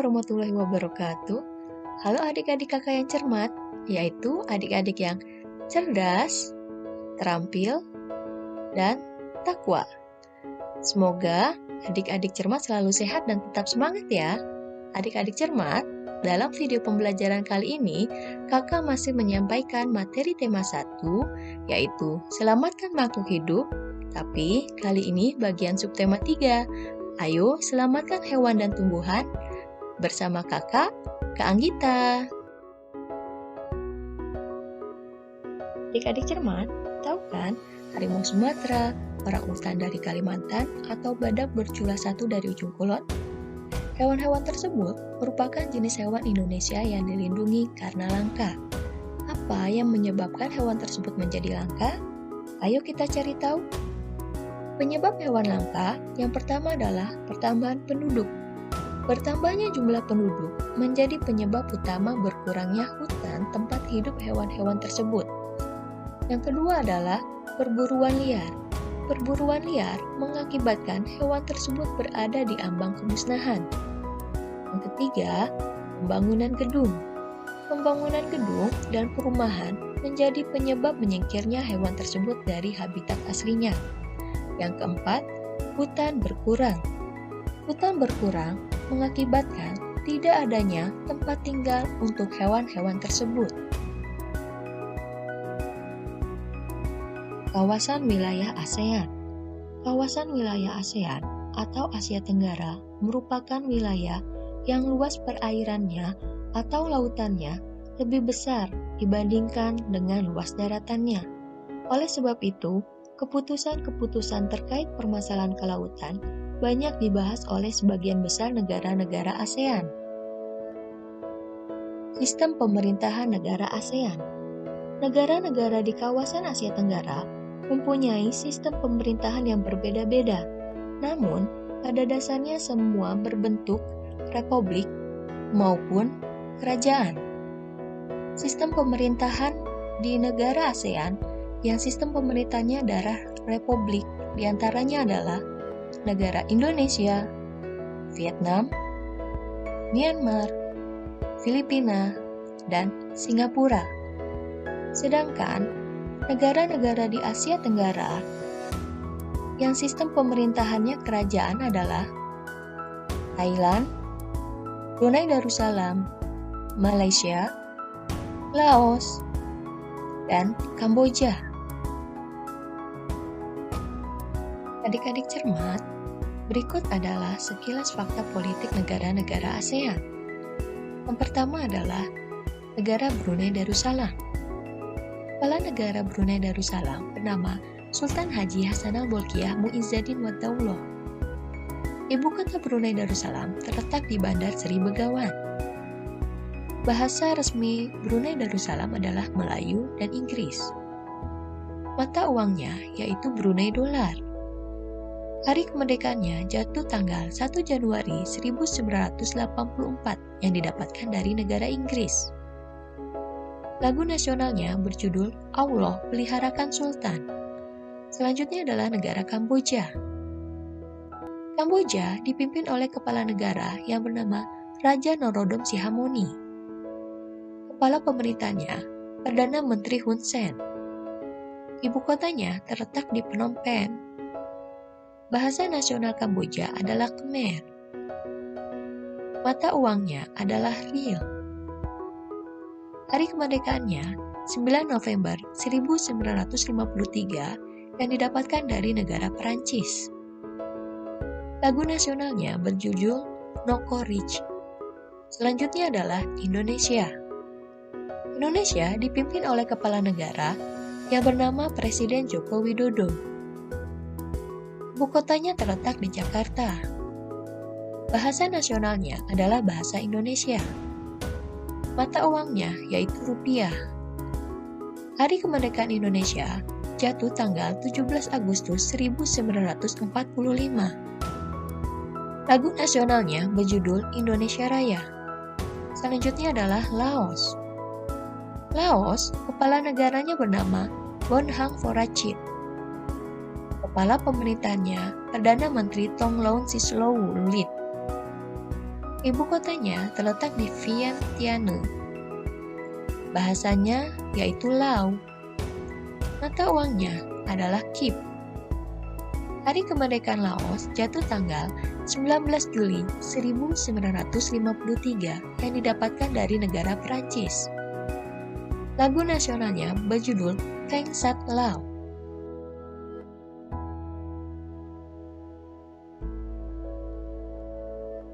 warahmatullahi wabarakatuh. Halo adik-adik kakak yang cermat, yaitu adik-adik yang cerdas, terampil, dan takwa. Semoga adik-adik cermat selalu sehat dan tetap semangat ya. Adik-adik cermat, dalam video pembelajaran kali ini, kakak masih menyampaikan materi tema 1, yaitu selamatkan makhluk hidup, tapi kali ini bagian subtema 3, ayo selamatkan hewan dan tumbuhan, bersama kakak, Kak Anggita. Adik-adik cermat, tahu kan harimau Sumatera, orangutan dari Kalimantan, atau badak bercula 1 dari ujung kulon? Hewan-hewan tersebut merupakan jenis hewan Indonesia yang dilindungi karena langka. Apa yang menyebabkan hewan tersebut menjadi langka? Ayo kita cari tahu. Penyebab hewan langka yang pertama adalah pertambahan penduduk. Bertambahnya jumlah penduduk menjadi penyebab utama berkurangnya hutan tempat hidup hewan-hewan tersebut. Yang kedua adalah perburuan liar. Perburuan liar mengakibatkan hewan tersebut berada di ambang kemusnahan. Yang ketiga, pembangunan gedung. Pembangunan gedung dan perumahan menjadi penyebab menyingkirnya hewan tersebut dari habitat aslinya. Yang keempat, hutan berkurang. Hutan berkurang mengakibatkan tidak adanya tempat tinggal untuk hewan-hewan tersebut. Kawasan wilayah ASEAN. Kawasan wilayah ASEAN atau Asia Tenggara merupakan wilayah yang luas perairannya atau lautannya lebih besar dibandingkan dengan luas daratannya. Oleh sebab itu, keputusan-keputusan terkait permasalahan kelautan banyak dibahas oleh sebagian besar negara-negara ASEAN. Sistem pemerintahan negara ASEAN. Negara-negara di kawasan Asia Tenggara mempunyai sistem pemerintahan yang berbeda-beda. Namun, pada dasarnya semua berbentuk republik maupun kerajaan. Sistem pemerintahan di negara ASEAN yang sistem pemerintahnya adalah republik, diantaranya adalah negara Indonesia, Vietnam, Myanmar, Filipina, dan Singapura. Sedangkan negara-negara di Asia Tenggara yang sistem pemerintahannya kerajaan adalah Thailand, Brunei Darussalam, Malaysia, Laos, dan Kamboja. Adik-adik cermat, berikut adalah sekilas fakta politik negara-negara ASEAN. Yang pertama adalah negara Brunei Darussalam. Kepala negara Brunei Darussalam bernama Sultan Haji Hassanal Bolkiah Muizzaddin Wad Daulah. Ibu kota Brunei Darussalam terletak di Bandar Seri Begawan. Bahasa resmi Brunei Darussalam adalah Melayu dan Inggris. Mata uangnya yaitu Brunei Dolar. Hari kemerdekaannya jatuh tanggal 1 Januari 1984 yang didapatkan dari negara Inggris. Lagu nasionalnya berjudul Allah Peliharakan Sultan. Selanjutnya adalah negara Kamboja. Kamboja dipimpin oleh kepala negara yang bernama Raja Norodom Sihamoni. Kepala pemerintahnya Perdana Menteri Hun Sen. Ibu kotanya terletak di Phnom Penh. Bahasa nasional Kamboja adalah Khmer. Mata uangnya adalah riel. Hari kemerdekaannya 9 November 1953 yang didapatkan dari negara Perancis. Lagu nasionalnya berjudul Noko Rich. Selanjutnya adalah Indonesia. Indonesia dipimpin oleh kepala negara yang bernama Presiden Joko Widodo. Ibu kotanya terletak di Jakarta. Bahasa nasionalnya adalah bahasa Indonesia. Mata uangnya yaitu rupiah. Hari kemerdekaan Indonesia jatuh tanggal 17 Agustus 1945. Lagu nasionalnya berjudul Indonesia Raya. Selanjutnya adalah Laos. Laos, kepala negaranya bernama Bonhang Vorachit. Kepala pemerintahnya Perdana Menteri Thongloun Sisoulith. Ibu kotanya terletak di Vientiane. Bahasanya yaitu Lao. Mata uangnya adalah Kip. Hari kemerdekaan Laos jatuh tanggal 19 Juli 1953 yang didapatkan dari negara Perancis. Lagu nasionalnya berjudul Teng Sat Lao.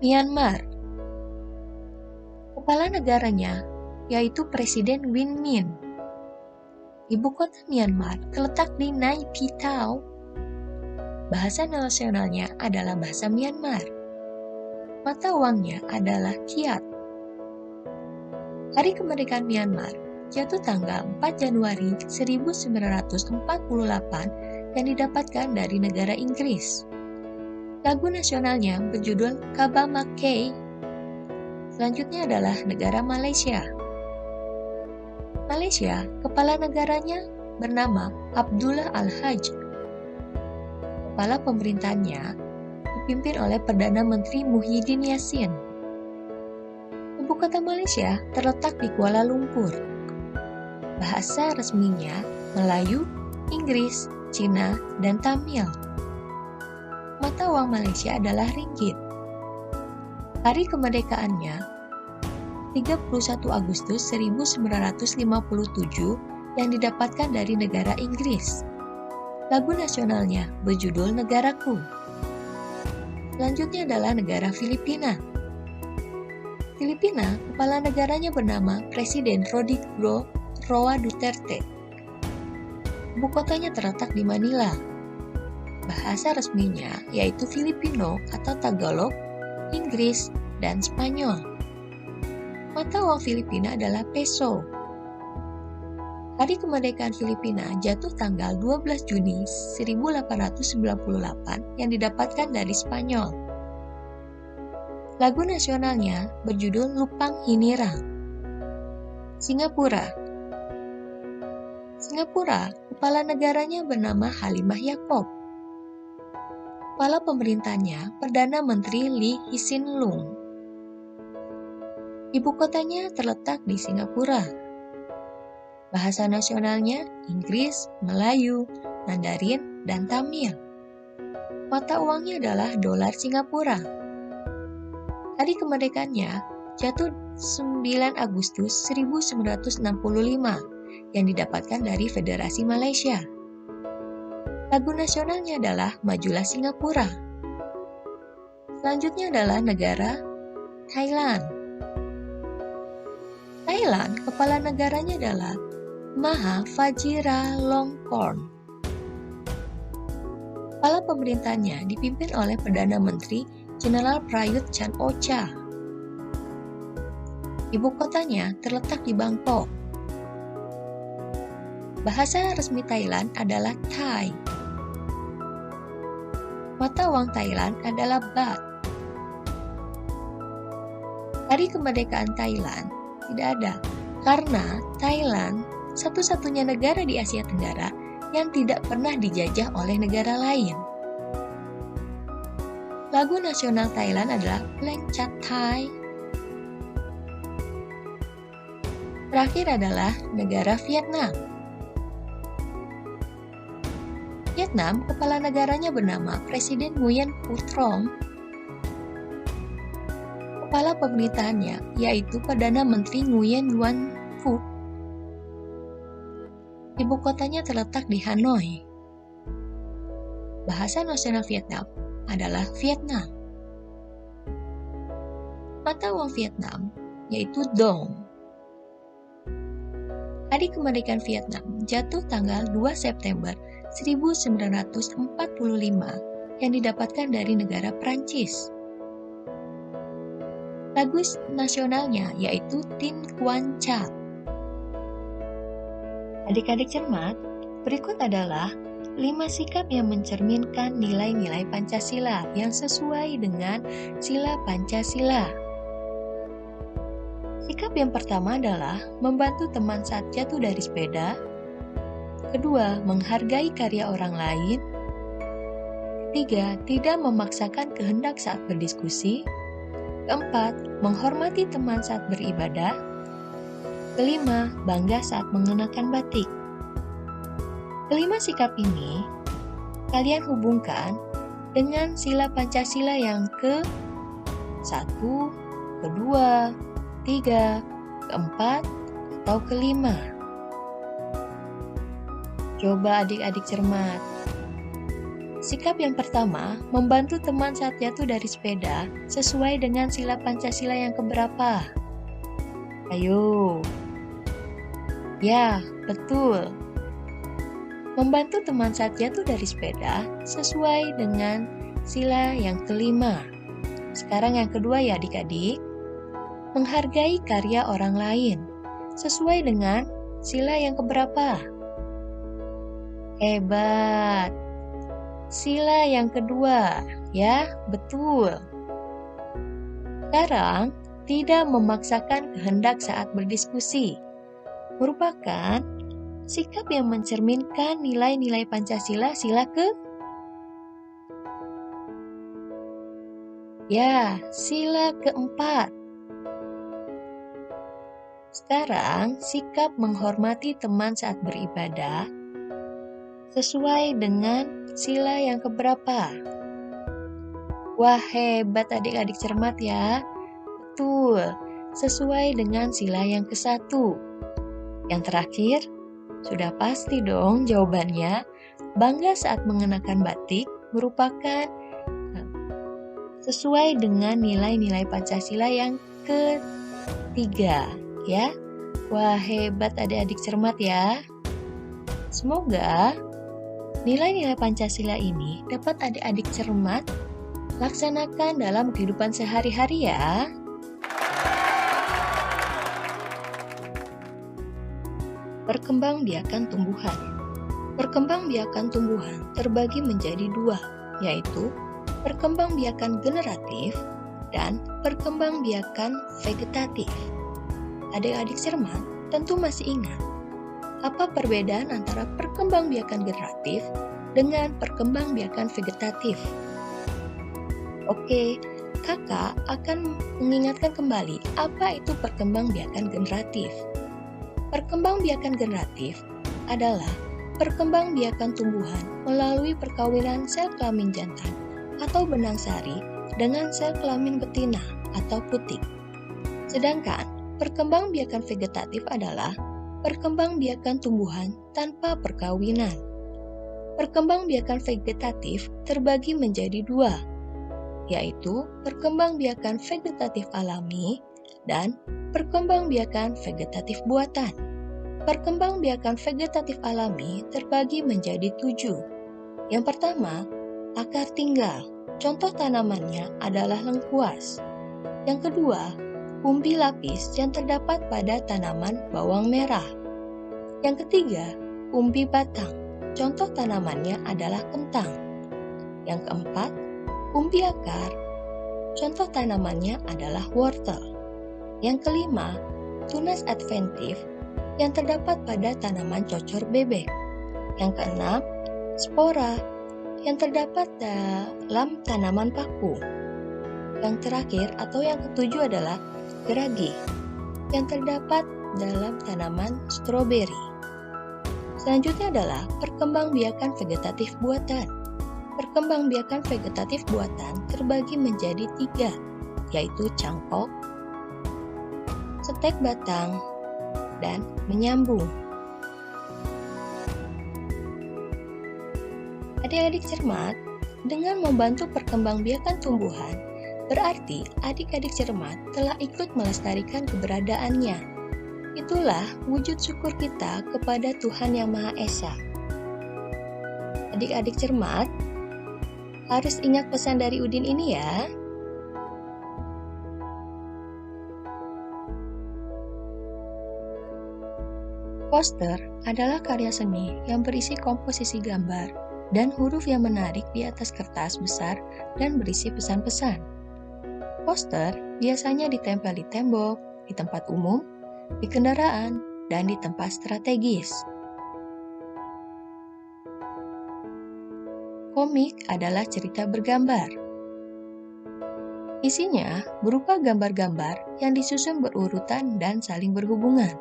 Myanmar. Kepala negaranya yaitu Presiden Win Myint. Ibu kota Myanmar terletak di Nay Pyi Taw. Bahasa nasionalnya adalah bahasa Myanmar. Mata uangnya adalah Kyat. Hari kemerdekaan Myanmar jatuh tanggal 4 Januari 1948 yang didapatkan dari negara Inggris. Lagu nasionalnya berjudul Kaba Mackay. Selanjutnya adalah negara Malaysia. Malaysia, kepala negaranya bernama Abdullah Al-Hajj. Kepala pemerintahannya dipimpin oleh Perdana Menteri Muhyiddin Yassin. Ibu kota Malaysia terletak di Kuala Lumpur. Bahasa resminya Melayu, Inggris, Cina, dan Tamil. Mata uang Malaysia adalah ringgit. Hari kemerdekaannya 31 Agustus 1957 yang didapatkan dari negara Inggris. Lagu nasionalnya berjudul Negaraku. Selanjutnya adalah negara Filipina. Filipina, kepala negaranya bernama Presiden Rodrigo Roa Duterte. Ibu kotanya terletak di Manila. Bahasa resminya yaitu Filipino atau Tagalog, Inggris, dan Spanyol. Mata uang Filipina adalah peso. Hari kemerdekaan Filipina jatuh tanggal 12 Juni 1898 yang didapatkan dari Spanyol. Lagu nasionalnya berjudul Lupang Hinirang. Singapura. Singapura, kepala negaranya bernama Halimah Yacob. Kepala pemerintahnya Perdana Menteri Lee Hsien Loong. Ibu kotanya terletak di Singapura. Bahasa nasionalnya Inggris, Melayu, Mandarin, dan Tamil. Mata uangnya adalah dolar Singapura. Hari kemerdekaannya jatuh 9 Agustus 1965 yang didapatkan dari Federasi Malaysia. Lagu nasionalnya adalah Majulah Singapura. Selanjutnya adalah negara Thailand. Thailand, kepala negaranya adalah Maha Vajiralongkorn. Kepala pemerintahnya dipimpin oleh Perdana Menteri Jeneral Prayut Chan-o-cha. Ibu kotanya terletak di Bangkok. Bahasa resmi Thailand adalah Thai. Mata uang Thailand adalah baht. Hari kemerdekaan Thailand tidak ada karena Thailand satu-satunya negara di Asia Tenggara yang tidak pernah dijajah oleh negara lain. Lagu nasional Thailand adalah Pleng Chat Thai. Terakhir adalah negara Vietnam. Vietnam, kepala negaranya bernama Presiden Nguyen Phu Trong. Kepala pemerintahannya yaitu Perdana Menteri Nguyen Duan Phuc. Ibu kotanya terletak di Hanoi. Bahasa nasional Vietnam adalah Vietnam. Mata uang Vietnam yaitu Dong. Hari kemerdekaan Vietnam jatuh tanggal 2 September 1945 yang didapatkan dari negara Prancis. Lagu nasionalnya yaitu Tin Quan Cha. Adik-adik cermat, berikut adalah 5 sikap yang mencerminkan nilai-nilai Pancasila yang sesuai dengan Sila Pancasila. Sikap yang pertama adalah membantu teman saat jatuh dari sepeda. Kedua, menghargai karya orang lain. Ketiga, tidak memaksakan kehendak saat berdiskusi. Keempat, menghormati teman saat beribadah. Kelima, bangga saat mengenakan batik. Kelima sikap ini kalian hubungkan dengan sila Pancasila yang ke-1, kedua, ketiga, keempat, atau kelima. Coba adik-adik cermat. Sikap yang pertama, membantu teman saat jatuh dari sepeda sesuai dengan sila Pancasila yang keberapa? Ayo. Ya, betul. Membantu teman saat jatuh dari sepeda sesuai dengan sila yang kelima. Sekarang yang kedua ya adik-adik. Menghargai karya orang lain sesuai dengan sila yang keberapa? Hebat. Sila yang kedua, ya, betul. Sekarang, tidak memaksakan kehendak saat berdiskusi merupakan sikap yang mencerminkan nilai-nilai Pancasila sila sila keempat. Sekarang, sikap menghormati teman saat beribadah sesuai dengan sila yang keberapa? Wah, hebat adik-adik cermat ya. Betul, sesuai dengan sila yang ke-1. Yang terakhir, sudah pasti dong jawabannya. Bangga saat mengenakan batik merupakan sesuai dengan nilai-nilai Pancasila yang ketiga, ya. Wah, hebat adik-adik cermat ya. Semoga nilai-nilai Pancasila ini dapat adik-adik cermat laksanakan dalam kehidupan sehari-hari ya. Perkembangbiakan tumbuhan. Perkembangbiakan tumbuhan terbagi menjadi dua, yaitu perkembangbiakan generatif dan perkembangbiakan vegetatif. Adik-adik cermat tentu masih ingat apa perbedaan antara perkembangbiakan generatif dengan perkembangbiakan vegetatif. Oke, kakak akan mengingatkan kembali apa itu perkembangbiakan generatif. Perkembangbiakan generatif adalah perkembangbiakan tumbuhan melalui perkawinan sel kelamin jantan atau benang sari dengan sel kelamin betina atau putik. Sedangkan perkembangbiakan vegetatif adalah perkembangbiakan tumbuhan tanpa perkawinan. Perkembangbiakan vegetatif terbagi menjadi dua, yaitu perkembangbiakan vegetatif alami dan perkembangbiakan vegetatif buatan. Perkembangbiakan vegetatif alami terbagi menjadi 7. Yang pertama, akar tinggal. Contoh tanamannya adalah lengkuas. Yang kedua, umbi lapis yang terdapat pada tanaman bawang merah. Yang ketiga, umbi batang. Contoh tanamannya adalah kentang. Yang keempat, umbi akar. Contoh tanamannya adalah wortel. Yang kelima, tunas adventif yang terdapat pada tanaman cocor bebek. Yang keenam, spora yang terdapat dalam tanaman paku. Yang terakhir atau yang ketujuh adalah geragi yang terdapat dalam tanaman stroberi. Selanjutnya adalah perkembangbiakan vegetatif buatan. Perkembangbiakan vegetatif buatan terbagi menjadi 3, yaitu cangkok, stek batang, dan menyambung. Adik-adik cermat, dengan membantu perkembangbiakan tumbuhan, berarti adik-adik cermat telah ikut melestarikan keberadaannya. Itulah wujud syukur kita kepada Tuhan Yang Maha Esa. Adik-adik cermat, harus ingat pesan dari Udin ini ya. Poster adalah karya seni yang berisi komposisi gambar dan huruf yang menarik di atas kertas besar dan berisi pesan-pesan. Poster biasanya ditempel di tembok, di tempat umum, di kendaraan, dan di tempat strategis. Komik adalah cerita bergambar. Isinya berupa gambar-gambar yang disusun berurutan dan saling berhubungan.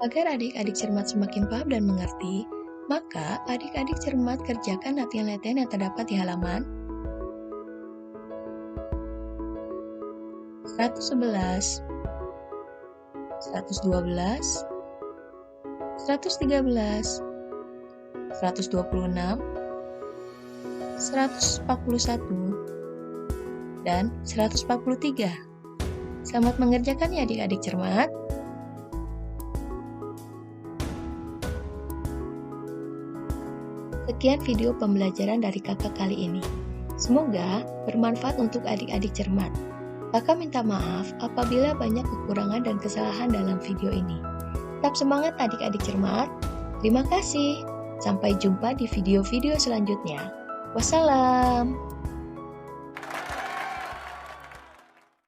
Agar adik-adik cermat semakin paham dan mengerti, maka adik-adik cermat kerjakan latihan-latihan yang terdapat di halaman 111, 112, 113, 126, 141, dan 143. Selamat mengerjakan ya adik-adik cermat. Sekian video pembelajaran dari kakak kali ini. Semoga bermanfaat untuk adik-adik cermat. Kakak minta maaf apabila banyak kekurangan dan kesalahan dalam video ini. Tetap semangat adik-adik cermat. Terima kasih. Sampai jumpa di video-video selanjutnya. Wassalam.